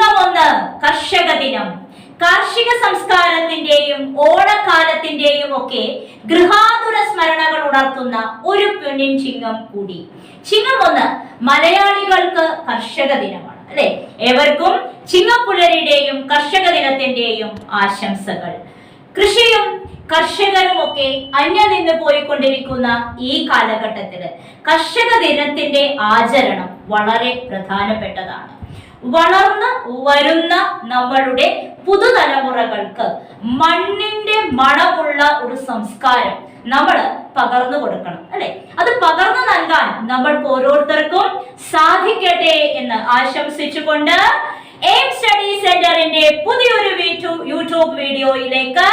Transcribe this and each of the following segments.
ചിങ്ങം 1 കർഷക ദിനം. കാർഷിക സംസ്കാരത്തിന്റെയും ഓണക്കാലത്തിന്റെയും ഒക്കെ ഗൃഹാതുര സ്മരണകൾ ഉണർത്തുന്ന ഒരു പുണ്യം ചിങ്ങം കൂടി. ചിങ്ങം 1 മലയാളികൾക്ക് കർഷക ദിനമാണ് അല്ലെ. ഏവർക്കും ചിങ്ങപ്പുലരിയുടെയും കർഷക ദിനത്തിന്റെയും ആശംസകൾ. കൃഷിയും കർഷകരും ഒക്കെ അന്യം നിന്ന് പോയിക്കൊണ്ടിരിക്കുന്ന ഈ കാലഘട്ടത്തിൽ കർഷക ദിനത്തിന്റെ ആചരണം വളരെ പ്രധാനപ്പെട്ടതാണ്. വളർന്നു വരുന്ന നമ്മളുടെ പുതുതലമുറകൾക്ക് മണ്ണിന്റെ മണമുള്ള ഒരു സംസ്കാരം നമ്മൾ പകർന്നു കൊടുക്കണം അല്ലെ. അത് പകർന്നു നൽകാൻ നമ്മൾക്ക് ഓരോരുത്തർക്കും സാധിക്കട്ടെ എന്ന് ആശംസിച്ചുകൊണ്ട് എയിം സ്റ്റഡി സെന്ററിന്റെ പുതിയൊരു യൂട്യൂബ് വീഡിയോയിലേക്ക്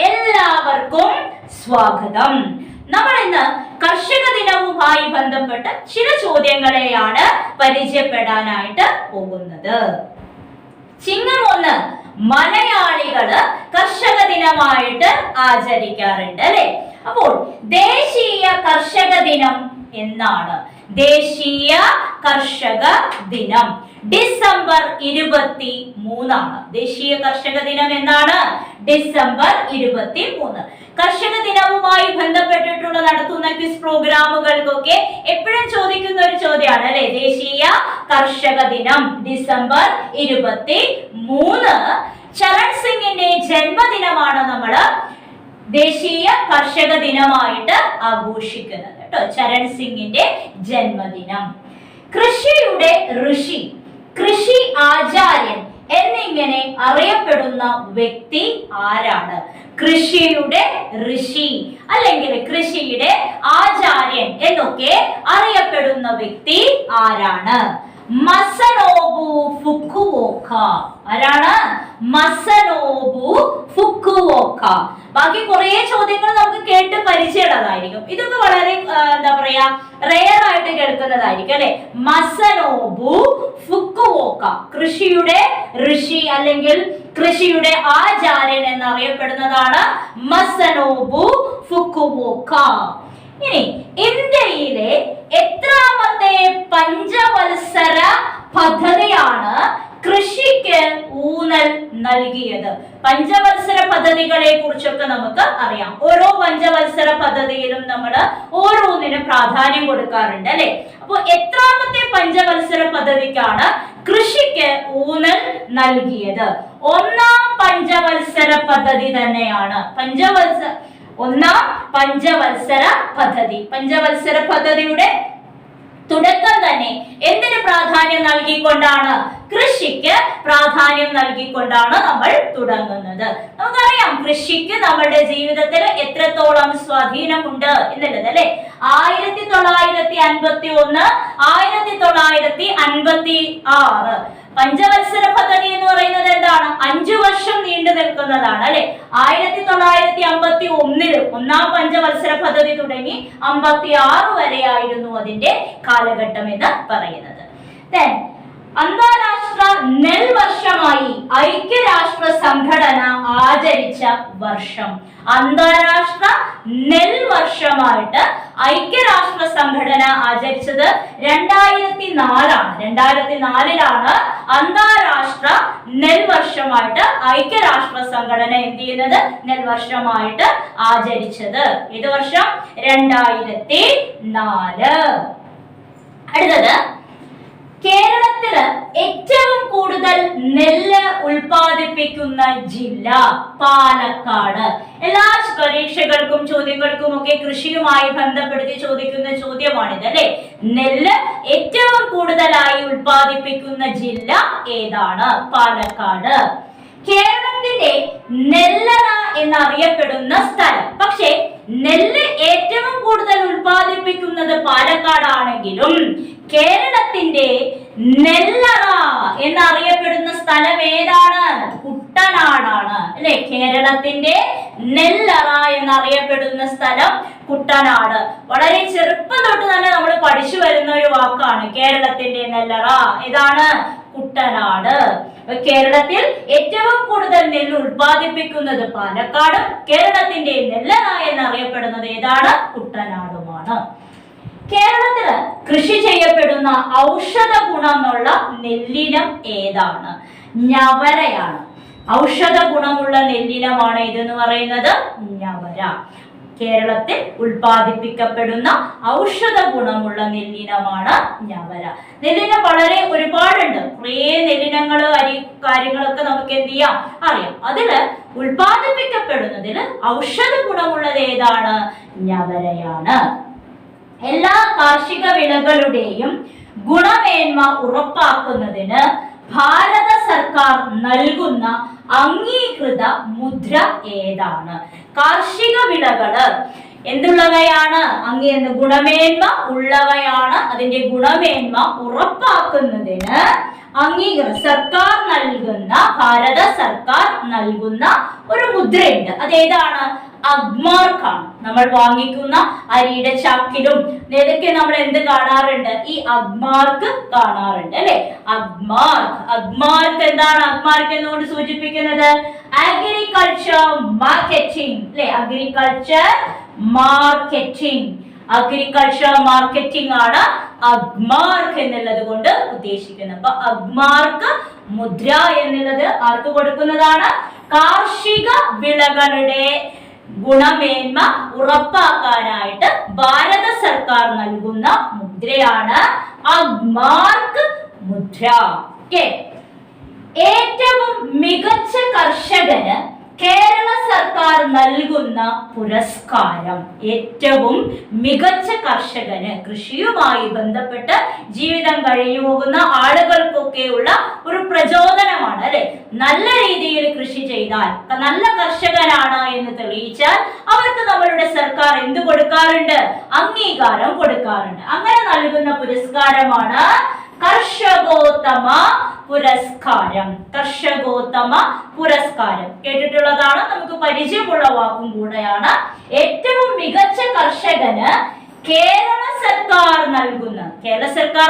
എല്ലാവർക്കും സ്വാഗതം. നമ്മൾ ഇന്ന് കർഷക ദിനവുമായി ബന്ധപ്പെട്ട് ചില ചോദ്യങ്ങളെയാണ് പരിചയപ്പെടാനായിട്ട് പോകുന്നത്. ചിങ്ങം 1 മലയാളികള് കർഷക ദിനമായിട്ട് ആചരിക്കാറുണ്ട് അല്ലെ. അപ്പോൾ ദേശീയ കർഷക ദിനം എന്നാണ്. ദേശീയ കർഷക ദിനം ഡിസംബർ 23 ആണ്. ദേശീയ കർഷക ദിനം എന്നാണ് ഡിസംബർ 23. കർഷക ദിനവുമായി ബന്ധപ്പെട്ടിട്ടുള്ള നടത്തുന്ന ക്വിസ് പ്രോഗ്രാമുകൾക്കൊക്കെ എപ്പോഴും ചോദിക്കുന്ന ഒരു ചോദ്യമാണ് അല്ലെ. ദേശീയ കർഷക ദിനം ഡിസംബർ 23. ചരൺ സിംഗിന്റെ ജന്മദിനമാണ് നമ്മൾ ദേശീയ കർഷക ദിനമായിട്ട് ആഘോഷിക്കുന്നത് കേട്ടോ. ചരൺ സിംഗിന്റെ ജന്മദിനം. കൃഷിയുടെ ഋഷി, കൃഷി ആചാര്യൻ എന്നിങ്ങനെ അറിയപ്പെടുന്ന വ്യക്തി ആരാണ്? കൃഷിയുടെ ഋഷി അല്ലെങ്കിൽ കൃഷിയുടെ ആചാര്യൻ എന്നൊക്കെ അറിയപ്പെടുന്ന വ്യക്തി ആരാണ്? മസനോബു ഫുക്കുവോക്ക. ആരാണ്? മസനോബു ഫുക്കുവോക്ക. ബാക്കി കുറെ ചോദ്യങ്ങൾ നമുക്ക് കേട്ട് പരിചയമുള്ളതായിരിക്കും. ഇതൊക്കെ വളരെ എന്താ പറയാ റെയർ ആയിട്ട് കേൾക്കുന്നതായിരിക്കും അല്ലെ. മസനോബു ഫുക്കുവോക്ക കൃഷിയുടെ ഋഷി അല്ലെങ്കിൽ കൃഷിയുടെ ആചാര്യൻ എന്നറിയപ്പെടുന്നതാണ് മസനോബു ഫുക്കുവോക്ക. ഇനി ഇന്ത്യയിലെ എത്രാമത്തെ പഞ്ചവത്സര പദ്ധതിയാണ് കൃഷിക്ക് ഊന്നൽ നൽകിയത്? പഞ്ചവത്സര പദ്ധതികളെ കുറിച്ചൊക്കെ നമുക്ക് അറിയാം. ഓരോ പഞ്ചവത്സര പദ്ധതിയിലും നമ്മൾ ഓരോന്നിനും പ്രാധാന്യം കൊടുക്കാറുണ്ട് അല്ലെ. അപ്പൊ എത്രാമത്തെ പഞ്ചവത്സര പദ്ധതിക്കാണ് കൃഷിക്ക് ഊന്നൽ നൽകിയത്? 1ാം പഞ്ചവത്സര പദ്ധതി തന്നെയാണ്. ഒന്നാം പഞ്ചവത്സര പദ്ധതി. പഞ്ചവത്സര പദ്ധതിയുടെ തുടക്കം തന്നെ എന്തിന് പ്രാധാന്യം നൽകിക്കൊണ്ടാണ്? കൃഷിക്ക് പ്രാധാന്യം നൽകിക്കൊണ്ടാണ് നമ്മൾ തുടങ്ങുന്നത്. നമുക്കറിയാം കൃഷിക്ക് നമ്മുടെ ജീവിതത്തിൽ എത്രത്തോളം സ്വാധീനമുണ്ട് എന്നുള്ളത് അല്ലെ. 1951 1956 പഞ്ചവത്സര പദ്ധതി എന്ന് പറയുന്നത് എന്താണ്? 5 വർഷം നീണ്ടു നിൽക്കുന്നതാണ് അല്ലെ. 1951 1ാം പഞ്ചവത്സര പദ്ധതി തുടങ്ങി 56 വരെയായിരുന്നു അതിന്റെ കാലഘട്ടം എന്ന് പറയുന്നത്. അന്താരാഷ്ട്ര നെൽ വർഷമായി ഐക്യരാഷ്ട്ര സംഘടന ആചരിച്ച വർഷം. അന്താരാഷ്ട്ര നെൽ വർഷമായിട്ട് ഐക്യരാഷ്ട്ര സംഘടന ആചരിച്ചത് 2004 ആണ്. 2004 അന്താരാഷ്ട്ര നെൽ വർഷമായിട്ട് ഐക്യരാഷ്ട്ര സംഘടന എന്ത് ചെയ്യുന്നത്? നെൽ വർഷമായിട്ട് ആചരിച്ചത്. ഏത് വർഷം? 2004. അടുത്തത് കേരളത്തില് ഏറ്റവും കൂടുതൽ നെല്ല് ഉൽപാദിപ്പിക്കുന്ന ജില്ല പാലക്കാട്. എല്ലാ പരീക്ഷകൾക്കും ചോദ്യങ്ങൾക്കും ഒക്കെ കൃഷിയുമായി ബന്ധപ്പെടുത്തി ചോദിക്കുന്ന ചോദ്യമാണിത് അല്ലെ. നെല്ല് ഏറ്റവും കൂടുതലായി ഉൽപാദിപ്പിക്കുന്ന ജില്ല ഏതാണ്? പാലക്കാട്. കേരളത്തിന്റെ നെല്ലറ എന്നറിയപ്പെടുന്ന സ്ഥലം. പക്ഷെ നെല്ല് ഏറ്റവും കൂടുതൽ ഉൽപാദിപ്പിക്കുന്നത് പാലക്കാടാണെങ്കിലും കേരളത്തിന്റെ നെല്ലറ എന്നറിയപ്പെടുന്ന സ്ഥലം ഏതാണ്? കുട്ടനാടാണ് അല്ലെ. കേരളത്തിന്റെ നെല്ലറ എന്നറിയപ്പെടുന്ന സ്ഥലം കുട്ടനാട്. വളരെ ചെറുപ്പം തൊട്ട് തന്നെ നമ്മൾ പഠിച്ചു വരുന്ന ഒരു വാക്കാണ് കേരളത്തിന്റെ നെല്ലറ. ഏതാണ്? കുട്ടനാട്. കേരളത്തിൽ ഏറ്റവും കൂടുതൽ നെല്ല് ഉൽപാദിപ്പിക്കുന്നത് പാലക്കാടും കേരളത്തിന്റെ നെല്ലറ എന്നറിയപ്പെടുന്നത് ഏതാണ്? കുട്ടനാടുമാണ്. കേരളത്തില് കൃഷി ചെയ്യപ്പെടുന്ന ഔഷധ ഗുണമുള്ള നെല്ലിനം ഏതാണ്? ഞവരയാണ്. ഔഷധ ഗുണമുള്ള നെല്ലിനമാണ് ഇതെന്ന് പറയുന്നത് ഞവര. കേരളത്തിൽ ഉൽപ്പാദിപ്പിക്കപ്പെടുന്ന ഔഷധ ഗുണമുള്ള നെല്ലിനമാണ് ഞവര. നെല്ലിനം ഒരുപാടുണ്ട്. കുറേ നെല്ലിനങ്ങള് അരി കാര്യങ്ങളൊക്കെ നമുക്ക് എന്ത് ചെയ്യാം അറിയാം. അതില് ഉൽപ്പാദിപ്പിക്കപ്പെടുന്നതില് ഔഷധ ഗുണമുള്ളത് ഏതാണ്? ഞവരയാണ്. എല്ലാ കാർഷിക വിളകളുടെയും ഗുണമേന്മ ഉറപ്പാക്കുന്നതിന് ഭാരത സർക്കാർ നൽകുന്ന അംഗീകൃത മുദ്ര ഏതാണ്? കാർഷിക വിളകള് എന്തുള്ളവയാണ്? ഗുണമേന്മ ഉള്ളവയാണ്. അതിന്റെ ഗുണമേന്മ ഉറപ്പാക്കുന്നതിന് സർക്കാർ നൽകുന്ന, ഭാരത സർക്കാർ നൽകുന്ന ഒരു മുദ്രയുണ്ട്. അതേതാണ്? അഗ്മാർക്കാണ്. നമ്മൾ വാങ്ങിക്കുന്ന അരിയുടെ ചാക്കിലും ഇതൊക്കെ നമ്മൾ എന്ത് കാണാറുണ്ട്? ഈ അഗ്മാർക്ക് കാണാറുണ്ട് അല്ലെ? അഗ്മാർക്ക് എന്താണ്? അഗ്മാർക്ക് എന്നുകൊണ്ട് സൂചിപ്പിക്കുന്നത് അഗ്രികൾച്ചർ മാർക്കറ്റിംഗ് അല്ലെ? അഗ്രികൾച്ചർ മാർക്കറ്റിംഗ് ആണ് അഗ്മാർക്ക് എന്നുള്ളത് കൊണ്ട് ഉദ്ദേശിക്കുന്നത്. അപ്പൊ അഗ്മാർക്ക് മുദ്ര എന്നുള്ളത് ആർക്ക് കൊടുക്കുന്നതാണ്? കാർഷിക വിളകളുടെ ഗുണമേന്മ ഉറപ്പാക്കാനായിട്ട് ഭാരത സർക്കാർ നൽകുന്ന മുദ്രയാണ് അഗ്മാർക്ക് മുദ്ര. ഏറ്റവും മികച്ച കർഷകന് കേരള സർക്കാർ നൽകുന്ന പുരസ്കാരം. ഏറ്റവും മികച്ച കർഷകന്, കൃഷിയുമായി ബന്ധപ്പെട്ട് ജീവിതം കഴിഞ്ഞു പോകുന്ന ആളുകൾക്കൊക്കെയുള്ള ഒരു പ്രചോദനമാണ് അല്ലെ? നല്ല രീതിയിൽ കൃഷി ചെയ്താൽ നല്ല കർഷകനാണ് എന്ന് തെളിയിച്ചാൽ അവർക്ക് നമ്മളുടെ സർക്കാർ എന്ത് കൊടുക്കാറുണ്ട്? അംഗീകാരം കൊടുക്കാറുണ്ട്. അങ്ങനെ നൽകുന്ന പുരസ്കാരമാണ് കർഷകോത്തമ പുരസ്കാരം. കർഷകോത്തമ പുരസ്കാരം കേട്ടിട്ടുള്ളതാണ്, നമുക്ക് പരിചയമുള്ള വാക്കും കൂടെയാണ്. ഏറ്റവും മികച്ച കർഷകന് കേരള സർക്കാർ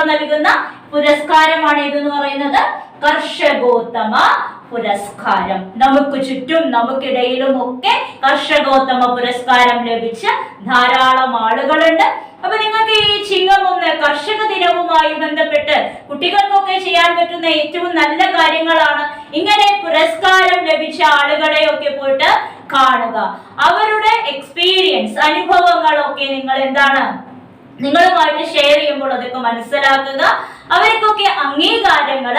നൽകുന്ന പുരസ്കാരമാണ് ഇതെന്ന് പറയുന്നത് കർഷകോത്തമ പുരസ്കാരം. നമുക്ക് ചുറ്റും നമുക്കിടയിലും ഒക്കെ കർഷകോത്തമ പുരസ്കാരം ലഭിച്ച ധാരാളം ആളുകളുണ്ട്. അപ്പൊ നിങ്ങൾക്ക് ഈ ചിങ്ങം 1 കർഷക ദിനവുമായി ബന്ധപ്പെട്ട് കുട്ടികൾക്കൊക്കെ ചെയ്യാൻ പറ്റുന്ന ഏറ്റവും നല്ല കാര്യങ്ങളാണ് ഇങ്ങനെ പുരസ്കാരം ലഭിച്ച ആളുകളെയൊക്കെ പോയിട്ട് കാണുക. അവരുടെ എക്സ്പീരിയൻസ്, അനുഭവങ്ങളൊക്കെ നിങ്ങളുമായിട്ട് ഷെയർ ചെയ്യുമ്പോൾ അതൊക്കെ മനസ്സിലാക്കുക. അവർക്കൊക്കെ അംഗീകാരങ്ങൾ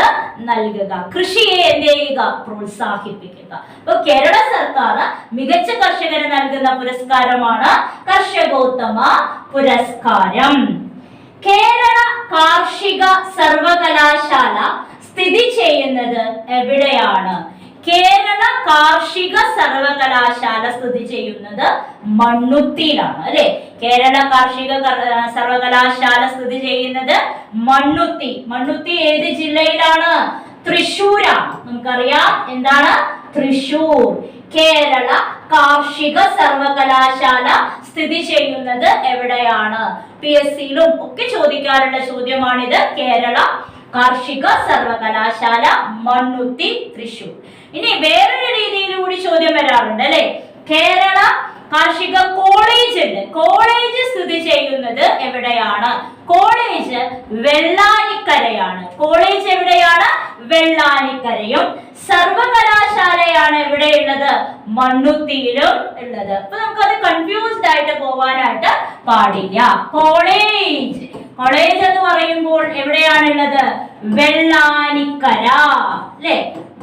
നൽകുക. കൃഷിയെ എന്ത് ചെയ്യുക? പ്രോത്സാഹിപ്പിക്കുക. അപ്പൊ കേരള സർക്കാർ മികച്ച കർഷകന് നൽകുന്ന പുരസ്കാരമാണ് കർഷകോത്തമ പുരസ്കാരം. കേരള കാർഷിക സർവകലാശാല സ്ഥിതി ചെയ്യുന്നത് എവിടെയാണ്? കേരള കാർഷിക സർവകലാശാല സ്ഥിതി ചെയ്യുന്നത് മണ്ണുത്തിയിലാണ് അല്ലെ? കേരള കാർഷിക സർവകലാശാല സ്ഥിതി ചെയ്യുന്നത് മണ്ണുത്തി ഏത് ജില്ലയിലാണ്? തൃശ്ശൂരാണ്. നമുക്കറിയാം എന്താണ്? തൃശ്ശൂർ. കേരള കാർഷിക സർവകലാശാല സ്ഥിതി ചെയ്യുന്നത് എവിടെയാണ്? PSCയിലും ഒക്കെ ചോദിക്കാറുള്ള ചോദ്യമാണിത്. കേരള കാർഷിക സർവകലാശാല മണ്ണുത്തി, തൃശ്ശൂർ. ഇനി വേറൊരു രീതിയിൽ കൂടി ചോദ്യം വരാറുണ്ട് അല്ലെ? കേരള കാർഷിക കോളേജ് ഉണ്ട്. കോളേജ് സ്ഥിതി ചെയ്യുന്നത് എവിടെയാണ്? കോളേജ് വെള്ളാനിക്കരയാണ്. കോളേജ് എവിടെയാണ്? വെള്ളാനിക്കരയും. സർവകലാശാലയാണ് എവിടെയുള്ളത്? മണ്ണുത്തിയിലും ഉള്ളത്. അപ്പൊ നമുക്കത് കൺഫ്യൂസ്ഡ് ആയിട്ട് പോവാനായിട്ട് പാടില്ല. കോളേജ് എന്ന് പറയുമ്പോൾ എവിടെയാണുള്ളത്? വെള്ളാനിക്കര അല്ലെ?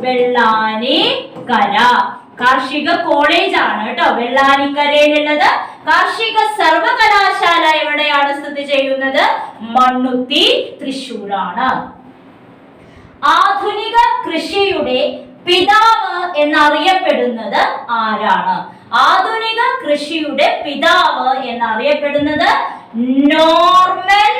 വെള്ളാനിക്കര കാർഷിക കോളേജ് ആണ് കേട്ടോ വെള്ളാനിക്കരയിലുള്ളത്. കാർഷിക സർവകലാശാല എവിടെയാണ് സ്ഥിതി ചെയ്യുന്നത്? മണ്ണുത്തി, തൃശ്ശൂരാണ്. ആധുനിക കൃഷിയുടെ പിതാവ് എന്നറിയപ്പെടുന്നത് ആരാണ്? ആധുനിക കൃഷിയുടെ പിതാവ് എന്നറിയപ്പെടുന്നത് നോർമൻ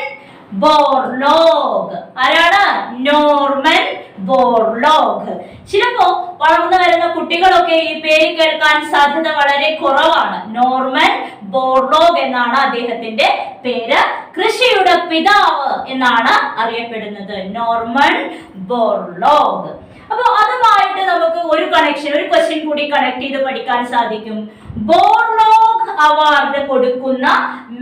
ബോർലോഗ്. ആരാണ്? Norman Borlaug. ചിലപ്പോ വളർന്നു വരുന്ന കുട്ടികളൊക്കെ ഈ പേര് കേൾക്കാൻ സാധ്യത വളരെ കുറവാണ്. നോർമൻ ബോർലോഗ് എന്നാണ് അദ്ദേഹത്തിന്റെ പേര്. കൃഷിയുടെ പിതാവ് എന്നാണ് അറിയപ്പെടുന്നത് നോർമൻ ബോർലോഗ്. അപ്പൊ അതുമായിട്ട് നമുക്ക് ഒരു ക്വസ്റ്റ്യൻ കൂടി കണക്ട് ചെയ്ത് പഠിക്കാൻ സാധിക്കും. ബോർലോഗ് അവാർഡ് കൊടുക്കുന്ന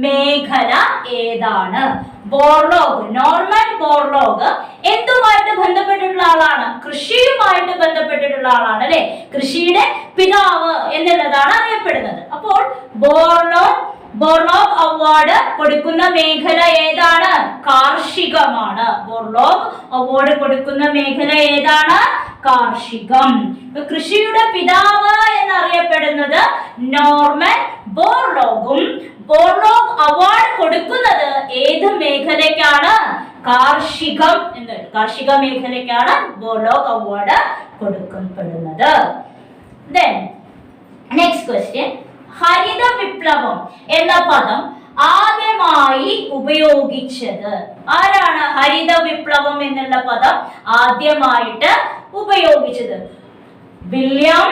മേഖല ഏതാണ്? ബോർലോഗ്, നോർമൻ ബോർലോഗ് എന്തുമായിട്ട് ബന്ധപ്പെട്ടിട്ടുള്ള ആളാണ്? കൃഷിയുമായിട്ട് ബന്ധപ്പെട്ടിട്ടുള്ള ആളാണ് അല്ലെ. കൃഷിയുടെ പിതാവ് എന്നുള്ളതാണ് അറിയപ്പെടുന്നത്. അപ്പോൾ ബോർലോഗ് അവാർഡ് കൊടുക്കുന്ന മേഖല ഏതാണ്? കാർഷികമാണ്. ബോർലോഗ് അവാർഡ് കൊടുക്കുന്ന മേഖല ഏതാണ്? കാർഷികം. കൃഷിയുടെ പിതാവ് എന്നറിയപ്പെടുന്നത് നോർമൻ ബോർലോഗും ബോർലോഗ് അവാർഡ് കൊടുക്കുന്നത് ഏത് മേഖലയ്ക്കാണ്? കാർഷികം കാർഷിക മേഖലയ്ക്കാണ് ബോർലോഗ് അവാർഡ് കൊടുക്കപ്പെടുന്നത്. Then next question, ഹരിത വിപ്ലവം എന്ന പദം ആദ്യമായി ഉപയോഗിച്ചത് ആരാണ്? ഹരിത വിപ്ലവം എന്നുള്ള പദം ആദ്യമായിട്ട് ഉപയോഗിച്ചത് വില്യം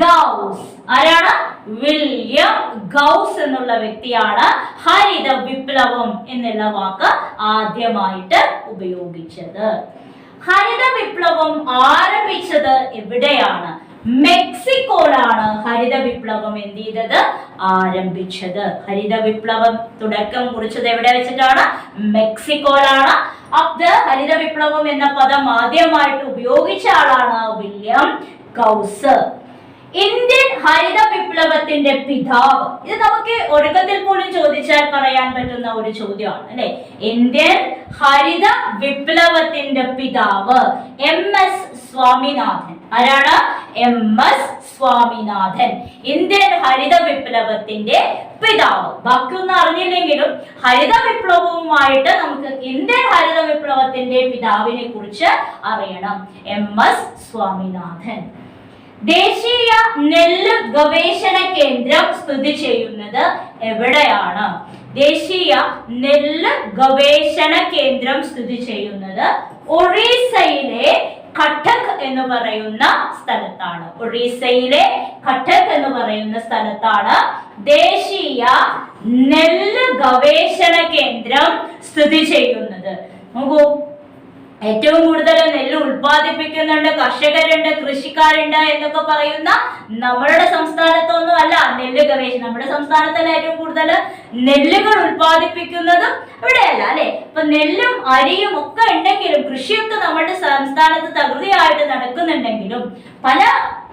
ഗൗസ്. ആരാണ്? വില്യം ഗൗസ് എന്നുള്ള വ്യക്തിയാണ് ഹരിത വിപ്ലവം എന്നുള്ള വാക്ക് ആദ്യമായിട്ട് ഉപയോഗിച്ചത്. ഹരിത വിപ്ലവം ആരംഭിച്ചത് എവിടെയാണ്? മെക്സിക്കോയിലാണ് ഹരിത വിപ്ലവം എന്ത് ചെയ്തത്? ആരംഭിച്ചത്. ഹരിത വിപ്ലവം തുടക്കം കുറിച്ചത് എവിടെ വെച്ചിട്ടാണ്? മെക്സിക്കോയിലാണ്. അത് ഹരിത വിപ്ലവം എന്ന പദം ആദ്യമായിട്ട് ഉപയോഗിച്ച ആളാണ് വില്യം ഗൗസ്. ഇന്ത്യൻ ഹരിത വിപ്ലവത്തിന്റെ പിതാവ്, ഇത് നമുക്ക് ഒടുക്കത്തിൽ പോലും ചോദിച്ചാൽ പറയാൻ പറ്റുന്ന ഒരു ചോദ്യമാണ് അല്ലെ. ഇന്ത്യൻ ഹരിത വിപ്ലവത്തിന്റെ പിതാവ് MS സ്വാമിനാഥൻ. ആരാണ്? MS സ്വാമിനാഥൻ, ഇന്ത്യൻ ഹരിത വിപ്ലവത്തിന്റെ പിതാവ്. ബാക്കിയൊന്നും അറിഞ്ഞില്ലെങ്കിലും ഹരിത വിപ്ലവവുമായിട്ട് നമുക്ക് ഇന്ത്യൻ ഹരിത വിപ്ലവത്തിന്റെ പിതാവിനെ കുറിച്ച് അറിയണം. MS സ്വാമിനാഥൻ. ദേശീയ നെല്ല് ഗവേഷണ കേന്ദ്രം സ്ഥിതി ചെയ്യുന്നത് എവിടെയാണ്? ദേശീയ നെല്ല് ഗവേഷണ കേന്ദ്രം സ്ഥിതി ചെയ്യുന്നത് ഒറീസയിലെ കട്ടക് എന്ന് പറയുന്ന സ്ഥലത്താണ്. ഒറീസയിലെ കട്ടക് എന്ന് പറയുന്ന സ്ഥലത്താണ് ദേശീയ നെല്ല് ഗവേഷണ കേന്ദ്രം സ്ഥിതി ചെയ്യുന്നത്. നോക്കൂ, ഏറ്റവും കൂടുതൽ നെല്ല് ഉൽപ്പാദിപ്പിക്കുന്നുണ്ട്, കർഷകരുണ്ട്, കൃഷിക്കാരുണ്ട് എന്നൊക്കെ പറയുന്ന നമ്മളുടെ സംസ്ഥാനത്തൊന്നും അല്ല നെല്ല് ഗവേഷണം. നമ്മുടെ സംസ്ഥാനത്തല്ല ഏറ്റവും കൂടുതൽ നെല്ലുകൾ ഉൽപ്പാദിപ്പിക്കുന്നതും ഇവിടെയല്ല അല്ലെ. ഇപ്പൊ നെല്ലും അരിയും ഒക്കെ ഉണ്ടെങ്കിലും കൃഷിയൊക്കെ നമ്മുടെ സംസ്ഥാനത്ത് തകൃതിയായിട്ട് നടക്കുന്നുണ്ടെങ്കിലും പല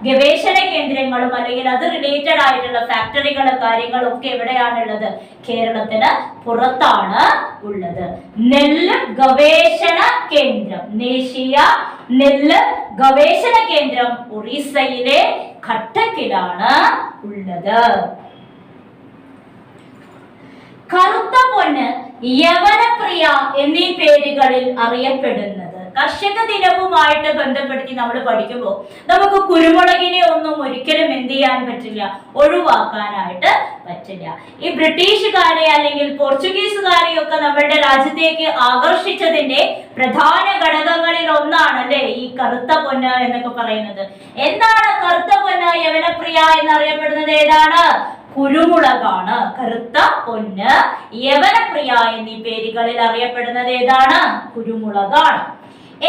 ഗവേഷണ കേന്ദ്രങ്ങളും അല്ലെങ്കിൽ അത് റിലേറ്റഡ് ആയിട്ടുള്ള ഫാക്ടറികളും കാര്യങ്ങളും ഒക്കെ എവിടെയാണുള്ളത്? കേരളത്തിന് പുറത്താണ് ഉള്ളത്. നെല്ല് ഗവേഷണ കേന്ദ്രം, ദേശീയ നെല്ല് ഗവേഷണ കേന്ദ്രം ഒറീസയിലെ കട്ടക്കിലാണ് ഉള്ളത്. കറുത്ത പൊന്ന്, യവനപ്രിയ എന്നീ പേരുകളിൽ അറിയപ്പെടുന്നത്. കർഷക ദിനവുമായിട്ട് ബന്ധപ്പെടുത്തി നമ്മൾ പഠിക്കുമ്പോൾ നമുക്ക് കുരുമുളകിനെ ഒന്നും ഒരിക്കലും എന്ത് ചെയ്യാൻ പറ്റില്ല, ഒഴിവാക്കാനായിട്ട് പറ്റില്ല. ഈ ബ്രിട്ടീഷുകാരെ അല്ലെങ്കിൽ പോർച്ചുഗീസുകാരെ ഒക്കെ നമ്മളുടെ രാജ്യത്തേക്ക് ആകർഷിച്ചതിന്റെ പ്രധാന ഘടകങ്ങളിൽ ഒന്നാണ് അല്ലെ ഈ കറുത്ത പൊന്ന് എന്നൊക്കെ പറയുന്നത്. എന്താണ് കറുത്ത പൊന്ന്, യവനപ്രിയ എന്നറിയപ്പെടുന്നത്? ഏതാണ്? കുരുമുളകാണ്. കറുത്ത പൊന്ന്, യവനപ്രിയ എന്നീ പേരുകളിൽ അറിയപ്പെടുന്നത് ഏതാണ്? കുരുമുളകാണ്.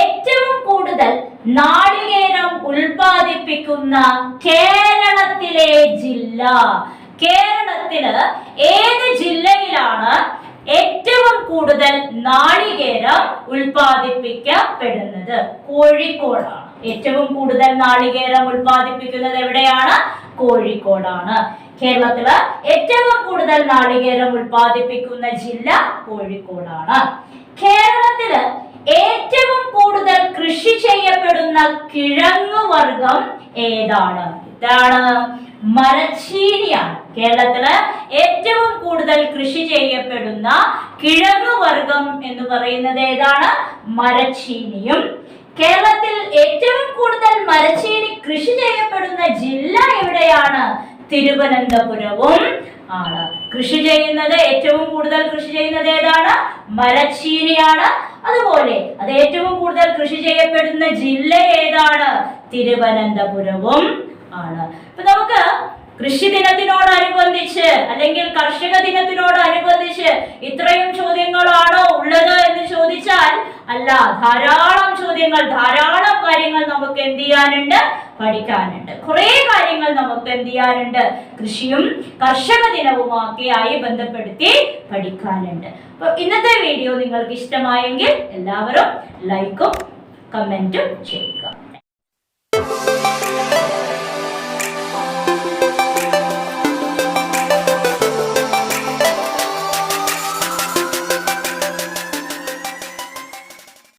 ഏറ്റവും കൂടുതൽ നാളികേരം ഉൽപ്പാദിപ്പിക്കുന്ന കേരളത്തിലെ ജില്ല, കേരളത്തില് ഏത് ജില്ലയിലാണ് ഏറ്റവും കൂടുതൽ നാളികേരം ഉൽപ്പാദിപ്പിക്കപ്പെടുന്നത്? കോഴിക്കോടാണ്. ഏറ്റവും കൂടുതൽ നാളികേരം ഉൽപ്പാദിപ്പിക്കുന്നത് എവിടെയാണ്? കോഴിക്കോടാണ്. കേരളത്തില് ഏറ്റവും കൂടുതൽ നാളികേരം ഉൽപ്പാദിപ്പിക്കുന്ന ജില്ല കോഴിക്കോടാണ്. കേരളത്തില് ഏറ്റവും കൂടുതൽ കൃഷി ചെയ്യപ്പെടുന്ന കിഴങ്ങു വർഗം ഏതാണ്? ഇതാണ് മരച്ചീനിയാണ്. കേരളത്തില് ഏറ്റവും കൂടുതൽ കൃഷി ചെയ്യപ്പെടുന്ന കിഴങ്ങു വർഗം എന്ന് പറയുന്നത് ഏതാണ്? മരച്ചീനിയും. കേരളത്തിൽ ഏറ്റവും കൂടുതൽ മരച്ചീനി കൃഷി ചെയ്യപ്പെടുന്ന ജില്ല എവിടെയാണ്? തിരുവനന്തപുരവും ആണ്. കൃഷി ചെയ്യുന്നത് ഏറ്റവും കൂടുതൽ കൃഷി ചെയ്യുന്നത് ഏതാണ്? മരച്ചീനിയാണ്. അതുപോലെ അത് ഏറ്റവും കൂടുതൽ കൃഷി ചെയ്യപ്പെടുന്ന ജില്ല ഏതാണ്? തിരുവനന്തപുരവും ആണ്. അപ്പൊ നമുക്ക് കൃഷി ദിനത്തിനോടനുബന്ധിച്ച് അല്ലെങ്കിൽ കർഷക ദിനത്തിനോടനുബന്ധിച്ച് ഇത്രയും ചോദ്യങ്ങളാണോ ഉള്ളത് എന്ന് ചോദിച്ചാൽ അല്ല, ധാരാളം ചോദ്യങ്ങൾ, ധാരാളം കാര്യങ്ങൾ നമുക്ക് എന്ത് ചെയ്യാനുണ്ട്, പഠിക്കാനുണ്ട്. കുറെ കാര്യങ്ങൾ നമുക്ക് എന്ത് ചെയ്യാനുണ്ട്, കൃഷിയും കർഷക ദിനവുമൊക്കെയായി ബന്ധപ്പെടുത്തി പഠിക്കാനുണ്ട്. അപ്പൊ ഇന്നത്തെ വീഡിയോ നിങ്ങൾക്ക് ഇഷ്ടമായെങ്കിൽ എല്ലാവരും ലൈക്കും കമന്റും ചെയ്യുക.